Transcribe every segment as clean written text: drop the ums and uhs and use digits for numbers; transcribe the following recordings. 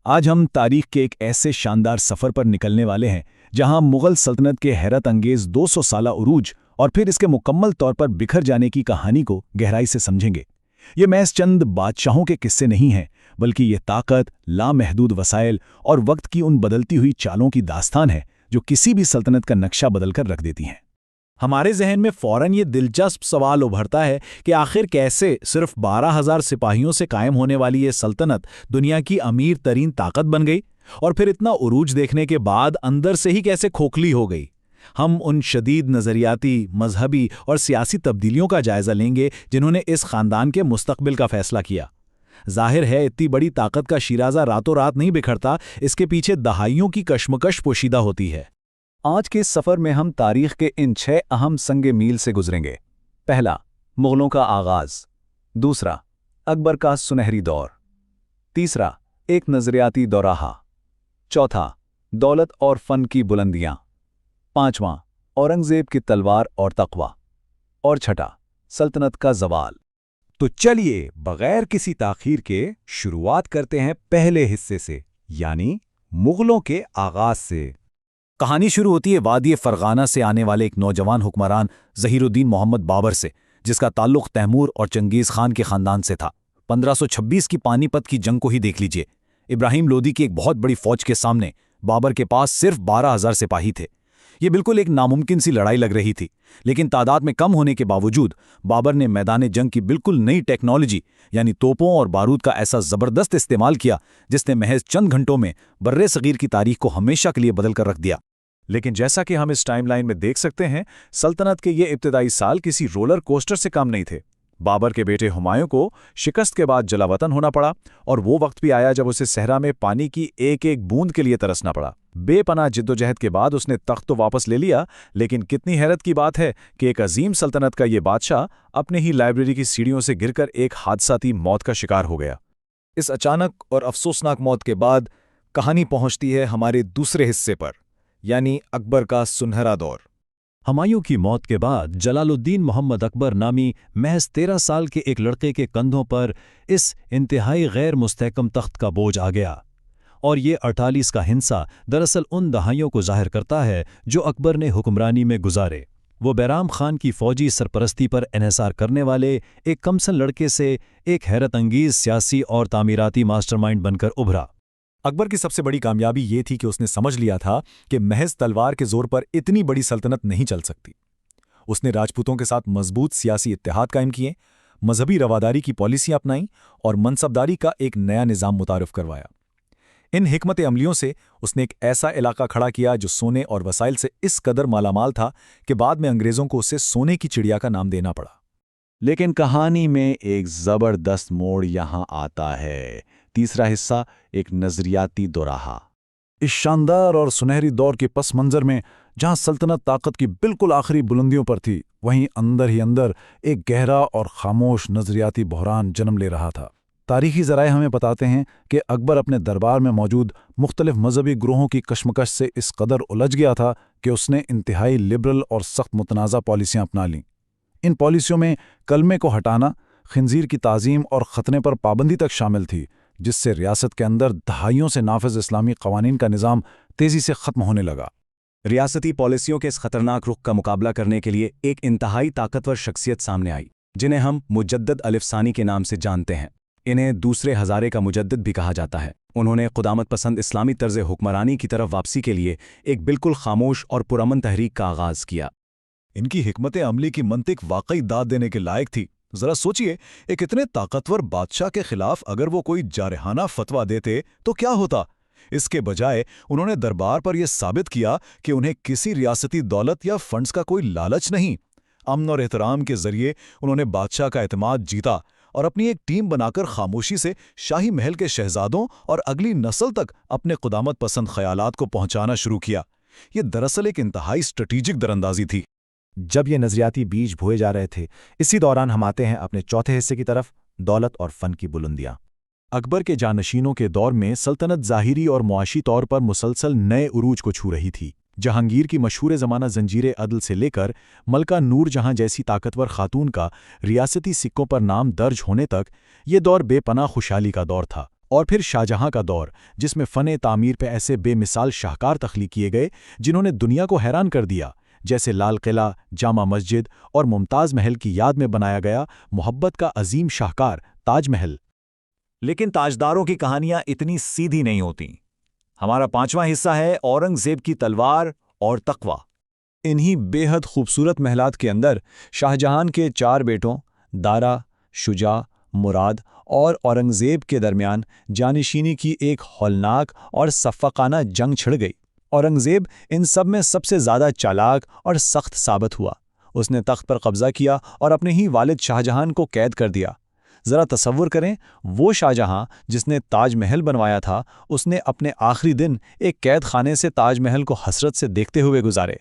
آج ہم تاریخ کے ایک ایسے شاندار سفر پر نکلنے والے ہیں جہاں مغل سلطنت کے حیرت انگیز 200 سالہ عروج اور پھر اس کے مکمل طور پر بکھر جانے کی کہانی کو گہرائی سے سمجھیں گے۔ یہ محض چند بادشاہوں کے قصے نہیں ہیں، بلکہ یہ طاقت، لامحدود وسائل اور وقت کی ان بدلتی ہوئی چالوں کی داستان ہے جو کسی بھی سلطنت کا نقشہ بدل کر رکھ دیتی ہیں۔ ہمارے ذہن میں فوراً یہ دلچسپ سوال ابھرتا ہے کہ آخر کیسے صرف 12,000 سپاہیوں سے قائم ہونے والی یہ سلطنت دنیا کی امیر ترین طاقت بن گئی، اور پھر اتنا عروج دیکھنے کے بعد اندر سے ہی کیسے کھوکھلی ہو گئی۔ ہم ان شدید نظریاتی، مذہبی اور سیاسی تبدیلیوں کا جائزہ لیں گے جنہوں نے اس خاندان کے مستقبل کا فیصلہ کیا۔ ظاہر ہے اتنی بڑی طاقت کا شیرازہ راتوں رات نہیں بکھرتا، اس کے پیچھے دہائیوں کی کشمکش پوشیدہ ہوتی ہے۔ آج کے اس سفر میں ہم تاریخ کے ان 6 اہم سنگ میل سے گزریں گے۔ پہلا، مغلوں کا آغاز۔ دوسرا، اکبر کا سنہری دور۔ تیسرا، ایک نظریاتی دوراہا۔ چوتھا، دولت اور فن کی بلندیاں۔ پانچواں، اورنگزیب کی تلوار اور تقوی۔ اور چھٹا، سلطنت کا زوال۔ تو چلیے بغیر کسی تاخیر کے شروعات کرتے ہیں پہلے حصے سے، یعنی مغلوں کے آغاز سے۔ کہانی شروع ہوتی ہے وادی فرغانہ سے آنے والے ایک نوجوان حکمران ظہیر الدین محمد بابر سے، جس کا تعلق تیمور اور چنگیز خان کے خاندان سے تھا۔ 1526 کی پانی پت کی جنگ کو ہی دیکھ لیجئے۔ ابراہیم لودھی کی ایک بہت بڑی فوج کے سامنے بابر کے پاس صرف 12,000 سپاہی تھے۔ یہ بالکل ایک ناممکن سی لڑائی لگ رہی تھی، لیکن تعداد میں کم ہونے کے باوجود بابر نے میدان جنگ کی بالکل نئی ٹیکنالوجی یعنی توپوں اور بارود کا ایسا زبردست استعمال کیا جس نے محض چند گھنٹوں میں برِ صغیر کی تاریخ کو ہمیشہ کے لیے بدل کر رکھ دیا۔ لیکن جیسا کہ ہم اس ٹائم لائن میں دیکھ سکتے ہیں، سلطنت کے یہ ابتدائی سال کسی رولر کوسٹر سے کم نہیں تھے۔ بابر کے بیٹے ہمایوں کو شکست کے بعد جلا وطن ہونا پڑا، اور وہ وقت بھی آیا جب اسے صحرا میں پانی کی ایک ایک بوند کے لیے ترسنا پڑا۔ بے پناہ جدوجہد کے بعد اس نے تخت تو واپس لے لیا، لیکن کتنی حیرت کی بات ہے کہ ایک عظیم سلطنت کا یہ بادشاہ اپنے ہی لائبریری کی سیڑھیوں سے گر کر ایک حادثاتی موت کا شکار ہو گیا۔ اس اچانک اور افسوسناک موت کے بعد کہانی پہنچتی ہے ہمارے دوسرے حصے پر، یعنی اکبر کا سنہرا دور۔ ہمایوں کی موت کے بعد جلال الدین محمد اکبر نامی محض 13 سال کے ایک لڑکے کے کندھوں پر اس انتہائی غیر مستحکم تخت کا بوجھ آ گیا، اور یہ 48 کا ہنسا دراصل ان دہائیوں کو ظاہر کرتا ہے جو اکبر نے حکمرانی میں گزارے۔ وہ بیرام خان کی فوجی سرپرستی پر انحصار کرنے والے ایک کمسن لڑکے سے ایک حیرت انگیز سیاسی اور تعمیراتی ماسٹر مائنڈ بن کر ابھرا۔ اکبر کی سب سے بڑی کامیابی یہ تھی کہ اس نے سمجھ لیا تھا کہ محض تلوار کے زور پر اتنی بڑی سلطنت نہیں چل سکتی۔ اس نے راجپوتوں کے ساتھ مضبوط سیاسی اتحاد قائم کیے، مذہبی رواداری کی پالیسیاں اپنائیں اور منصبداری کا ایک نیا نظام متعارف کروایا۔ ان حکمت عملیوں سے اس نے ایک ایسا علاقہ کھڑا کیا جو سونے اور وسائل سے اس قدر مالا مال تھا کہ بعد میں انگریزوں کو اسے سونے کی چڑیا کا نام دینا پڑا۔ لیکن کہانی میں ایک زبردست موڑ یہاں آتا ہے۔ تیسرا حصہ، ایک نظریاتی دوراہا۔ اس شاندار اور سنہری دور کے پس منظر میں جہاں سلطنت طاقت کی بالکل آخری بلندیوں پر تھی، وہیں اندر ہی اندر ایک گہرا اور خاموش نظریاتی بحران جنم لے رہا تھا۔ تاریخی ذرائع ہمیں بتاتے ہیں کہ اکبر اپنے دربار میں موجود مختلف مذہبی گروہوں کی کشمکش سے اس قدر الجھ گیا تھا کہ اس نے انتہائی لبرل اور سخت متنازع پالیسیاں اپنا لیں۔ ان پالیسیوں میں کلمے کو ہٹانا، خنزیر کی تعظیم اور ختنے پر پابندی تک شامل تھی، جس سے ریاست کے اندر دہائیوں سے نافذ اسلامی قوانین کا نظام تیزی سے ختم ہونے لگا۔ ریاستی پالیسیوں کے اس خطرناک رخ کا مقابلہ کرنے کے لیے ایک انتہائی طاقتور شخصیت سامنے آئی، جنہیں ہم مجدد الف ثانی کے نام سے جانتے ہیں۔ انہیں دوسرے ہزارے کا مجدد بھی کہا جاتا ہے۔ انہوں نے قدامت پسند اسلامی طرز حکمرانی کی طرف واپسی کے لیے ایک بالکل خاموش اور پرامن تحریک کا آغاز کیا۔ ان کی حکمت عملی کی منطق واقعی داد دینے کے لائق تھی۔ ذرا سوچئے، ایک اتنے طاقتور بادشاہ کے خلاف اگر وہ کوئی جارحانہ فتویٰ دیتے تو کیا ہوتا؟ اس کے بجائے انہوں نے دربار پر یہ ثابت کیا کہ انہیں کسی ریاستی دولت یا فنڈز کا کوئی لالچ نہیں۔ امن اور احترام کے ذریعے انہوں نے بادشاہ کا اعتماد جیتا اور اپنی ایک ٹیم بنا کر خاموشی سے شاہی محل کے شہزادوں اور اگلی نسل تک اپنے قدامت پسند خیالات کو پہنچانا شروع کیا۔ یہ دراصل ایک انتہائی اسٹریٹجک دراندازی تھی۔ جب یہ نظریاتی بیج بوئے جا رہے تھے، اسی دوران ہم آتے ہیں اپنے چوتھے حصے کی طرف، دولت اور فن کی بلندیاں۔ اکبر کے جانشینوں کے دور میں سلطنت ظاہری اور معاشی طور پر مسلسل نئے عروج کو چھو رہی تھی۔ جہانگیر کی مشہور زمانہ زنجیر عدل سے لے کر ملکہ نور جہاں جیسی طاقتور خاتون کا ریاستی سکوں پر نام درج ہونے تک، یہ دور بے پناہ خوشحالی کا دور تھا۔ اور پھر شاہجہاں کا دور، جس میں فن تعمیر پہ ایسے بے مثال شاہکار تخلیق کیے گئے جنہوں نے دنیا کو حیران کر دیا، جیسے لال قلعہ، جامع مسجد اور ممتاز محل کی یاد میں بنایا گیا محبت کا عظیم شاہکار تاج محل۔ لیکن تاجداروں کی کہانیاں اتنی سیدھی نہیں ہوتیں۔ ہمارا 5واں حصہ ہے اورنگزیب کی تلوار اور تقوی۔ انہی بے حد خوبصورت محلات کے اندر شاہجہان کے 4 بیٹوں دارا، شجاع، مراد اور اورنگزیب کے درمیان جانشینی کی ایک ہولناک اور صفقانہ جنگ چھڑ گئی۔ اورنگزیب ان سب میں سب سے زیادہ چالاک اور سخت ثابت ہوا۔ اس نے تخت پر قبضہ کیا اور اپنے ہی والد شاہجہان کو قید کر دیا۔ ذرا تصور کریں، وہ شاہجہاں جس نے تاج محل بنوایا تھا، اس نے اپنے آخری دن ایک قید خانے سے تاج محل کو حسرت سے دیکھتے ہوئے گزارے۔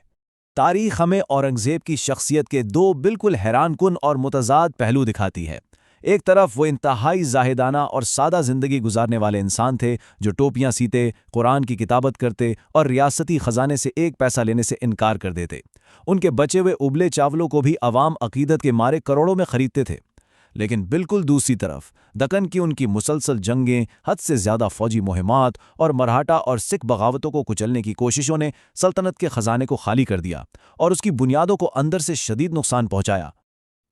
تاریخ ہمیں اورنگزیب کی شخصیت کے 2 بالکل حیران کن اور متضاد پہلو دکھاتی ہے۔ ایک طرف وہ انتہائی زاہدانہ اور سادہ زندگی گزارنے والے انسان تھے جو ٹوپیاں سیتے، قرآن کی کتابت کرتے اور ریاستی خزانے سے 1 پیسہ لینے سے انکار کر دیتے۔ ان کے بچے ہوئے ابلے چاولوں کو بھی عوام عقیدت کے مارے کروڑوں میں خریدتے تھے۔ لیکن بالکل دوسری طرف دکن کی ان کی مسلسل جنگیں، حد سے زیادہ فوجی مہمات اور مرہٹا اور سکھ بغاوتوں کو کچلنے کی کوششوں نے سلطنت کے خزانے کو خالی کر دیا اور اس کی بنیادوں کو اندر سے شدید نقصان پہنچایا۔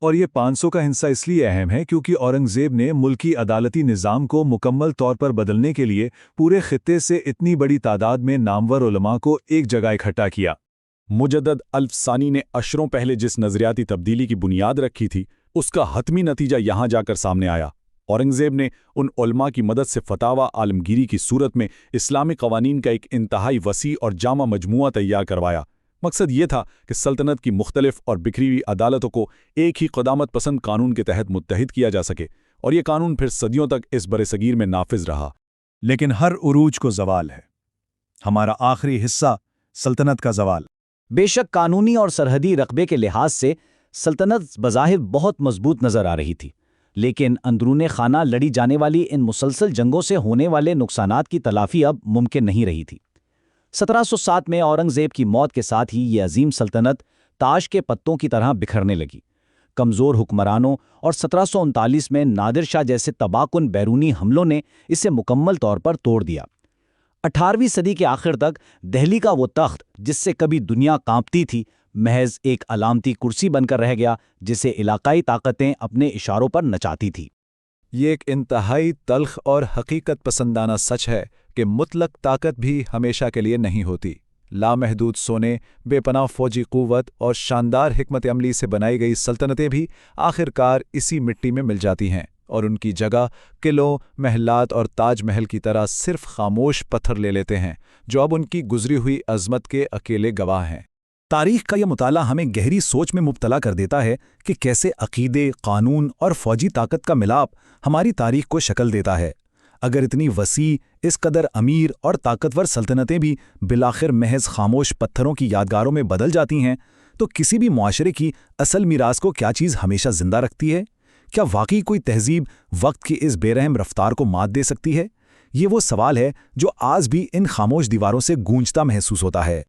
اور یہ 500 کا حصہ اس لیے اہم ہے کیونکہ اورنگزیب نے ملکی عدالتی نظام کو مکمل طور پر بدلنے کے لیے پورے خطے سے اتنی بڑی تعداد میں نامور علماء کو ایک جگہ اکٹھا کیا۔ مجدد الف ثانی نے عشروں پہلے جس نظریاتی تبدیلی کی بنیاد رکھی تھی، اس کا حتمی نتیجہ یہاں جا کر سامنے آیا۔ اورنگزیب نے ان علماء کی مدد سے فتاوی عالمگیری کی صورت میں اسلامی قوانین کا ایک انتہائی وسیع اور جامع مجموعہ تیار کروایا۔ مقصد یہ تھا کہ سلطنت کی مختلف اور بکھری ہوئی عدالتوں کو ایک ہی قدامت پسند قانون کے تحت متحد کیا جا سکے، اور یہ قانون پھر صدیوں تک اس برصغیر میں نافذ رہا۔ لیکن ہر عروج کو زوال ہے۔ ہمارا آخری حصہ سلطنت کا زوال۔ بے شک قانونی اور سرحدی رقبے کے لحاظ سے سلطنت بظاہر بہت مضبوط نظر آ رہی تھی، لیکن اندرون خانہ لڑی جانے والی ان مسلسل جنگوں سے ہونے والے نقصانات کی تلافی اب ممکن نہیں رہی تھی۔ 1707 میں اورنگزیب کی موت کے ساتھ ہی یہ عظیم سلطنت تاش کے پتوں کی طرح بکھرنے لگی۔ کمزور حکمرانوں اور 1739 میں نادر شاہ جیسے تباہ کن بیرونی حملوں نے اسے مکمل طور پر توڑ دیا۔ 18ویں صدی کے آخر تک دہلی کا وہ تخت جس سے کبھی دنیا کانپتی تھی، محض ایک علامتی کرسی بن کر رہ گیا جسے علاقائی طاقتیں اپنے اشاروں پر نچاتی تھی۔ یہ ایک انتہائی تلخ اور حقیقت پسندانہ سچ ہے کہ مطلق طاقت بھی ہمیشہ کے لیے نہیں ہوتی۔ لامحدود سونے، بے پناہ فوجی قوت اور شاندار حکمت عملی سے بنائی گئی سلطنتیں بھی آخرکار اسی مٹی میں مل جاتی ہیں، اور ان کی جگہ قلعوں، محلات اور تاج محل کی طرح صرف خاموش پتھر لے لیتے ہیں جو اب ان کی گزری ہوئی عظمت کے اکیلے گواہ ہیں۔ تاریخ کا یہ مطالعہ ہمیں گہری سوچ میں مبتلا کر دیتا ہے کہ کیسے عقیدے، قانون اور فوجی طاقت کا ملاپ ہماری تاریخ کو شکل دیتا ہے۔ اگر اتنی وسیع، اس قدر امیر اور طاقتور سلطنتیں بھی بالآخر محض خاموش پتھروں کی یادگاروں میں بدل جاتی ہیں، تو کسی بھی معاشرے کی اصل میراث کو کیا چیز ہمیشہ زندہ رکھتی ہے؟ کیا واقعی کوئی تہذیب وقت کی اس بے رحم رفتار کو مات دے سکتی ہے؟ یہ وہ سوال ہے جو آج بھی ان خاموش دیواروں سے گونجتا محسوس ہوتا ہے۔